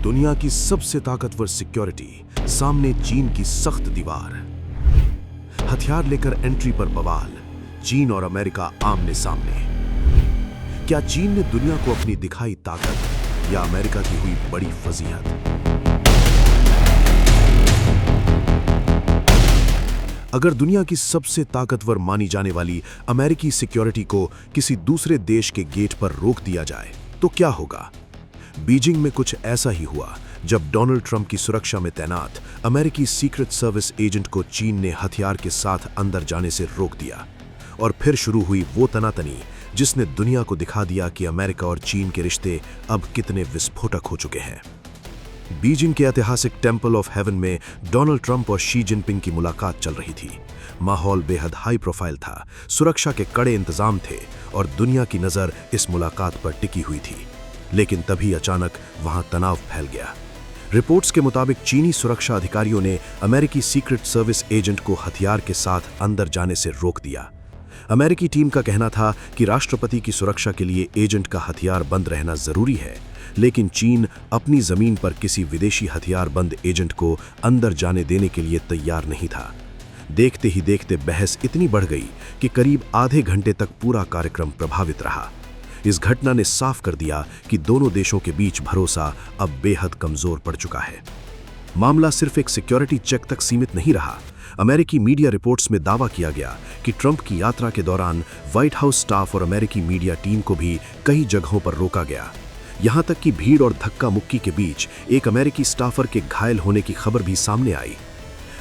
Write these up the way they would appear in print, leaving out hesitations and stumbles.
दुनिया की सबसे ताकतवर सिक्योरिटी, सामने चीन की सख्त दीवार। हथियार लेकर एंट्री पर बवाल, चीन और अमेरिका आमने सामने। क्या चीन ने दुनिया को अपनी दिखाई ताकत या अमेरिका की हुई बड़ी फजीहत? अगर दुनिया की सबसे ताकतवर मानी जाने वाली अमेरिकी सिक्योरिटी को किसी दूसरे देश के गेट पर रोक दिया जाए तो क्या होगा? बीजिंग में कुछ ऐसा ही हुआ जब डोनाल्ड ट्रंप की सुरक्षा में तैनात अमेरिकी सीक्रेट सर्विस एजेंट को चीन ने हथियार के साथ अंदर जाने से रोक दिया। और फिर शुरू हुई वो तनातनी जिसने दुनिया को दिखा दिया कि अमेरिका और चीन के रिश्ते अब कितने विस्फोटक हो चुके हैं। बीजिंग के ऐतिहासिक टेंपल ऑफ हेवन में डोनाल्ड ट्रंप और शी जिनपिंग की मुलाकात चल रही थी। माहौल बेहद हाई प्रोफाइल था, सुरक्षा के कड़े इंतजाम थे और दुनिया की नजर इस मुलाकात पर टिकी हुई थी। लेकिन तभी अचानक वहां तनाव फैल गया। रिपोर्ट्स के मुताबिक चीनी सुरक्षा अधिकारियों ने अमेरिकी सीक्रेट सर्विस एजेंट को हथियार के साथ अंदर जाने से रोक दिया। अमेरिकी टीम का कहना था कि राष्ट्रपति की सुरक्षा के लिए एजेंट का हथियार बंद रहना जरूरी है, लेकिन चीन अपनी जमीन पर किसी विदेशी हथियार बंद एजेंट को अंदर जाने देने के लिए तैयार नहीं था। देखते ही देखते बहस इतनी बढ़ गई कि करीब आधे घंटे तक पूरा कार्यक्रम प्रभावित रहा। इस घटना ने साफ कर दिया कि दोनों देशों के बीच भरोसा अब बेहद कमजोर पड़ चुका है। मामला सिर्फ एक सिक्योरिटी चेक तक सीमित नहीं रहा। अमेरिकी मीडिया रिपोर्ट्स में दावा किया गया कि ट्रंप की यात्रा के दौरान व्हाइट हाउस स्टाफ और अमेरिकी मीडिया टीम को भी कई जगहों पर रोका गया। यहां तक कि भीड़ और धक्का मुक्की के बीच एक अमेरिकी स्टाफर के घायल होने की खबर भी सामने आई।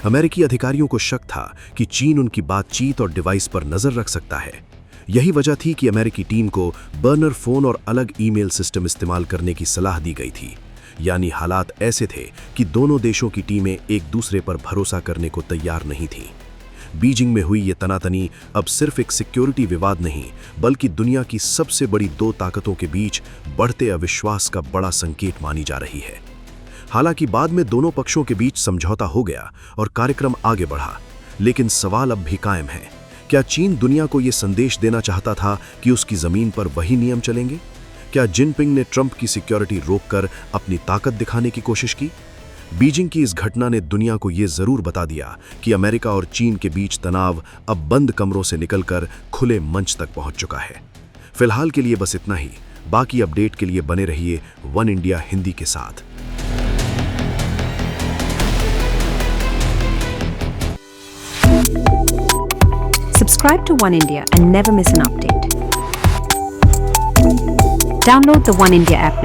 अमेरिकी अधिकारियों को शक था कि चीन उनकी बातचीत और डिवाइस पर नजर रख सकता है। यही वजह थी कि अमेरिकी टीम को बर्नर फोन और अलग ईमेल सिस्टम इस्तेमाल करने की सलाह दी गई थी। यानी हालात ऐसे थे कि दोनों देशों की टीमें एक दूसरे पर भरोसा करने को तैयार नहीं थीं। बीजिंग में हुई ये तनातनी अब सिर्फ एक सिक्योरिटी विवाद नहीं, बल्कि दुनिया की सबसे बड़ी दो ताकतों के बीच बढ़ते अविश्वास का बड़ा संकेत मानी जा रही है। हालांकि बाद में दोनों पक्षों के बीच समझौता हो गया और कार्यक्रम आगे बढ़ा, लेकिन सवाल अब भी कायम है। क्या चीन दुनिया को यह संदेश देना चाहता था कि उसकी जमीन पर वही नियम चलेंगे? क्या जिनपिंग ने ट्रंप की सिक्योरिटी रोककर अपनी ताकत दिखाने की कोशिश की? बीजिंग की इस घटना ने दुनिया को यह जरूर बता दिया कि अमेरिका और चीन के बीच तनाव अब बंद कमरों से निकलकर खुले मंच तक पहुंच चुका है। फिलहाल के लिए बस इतना ही। बाकी अपडेट के लिए बने रहिए वन इंडिया हिंदी के साथ। Subscribe to One India and never miss an update. Download the One India app now.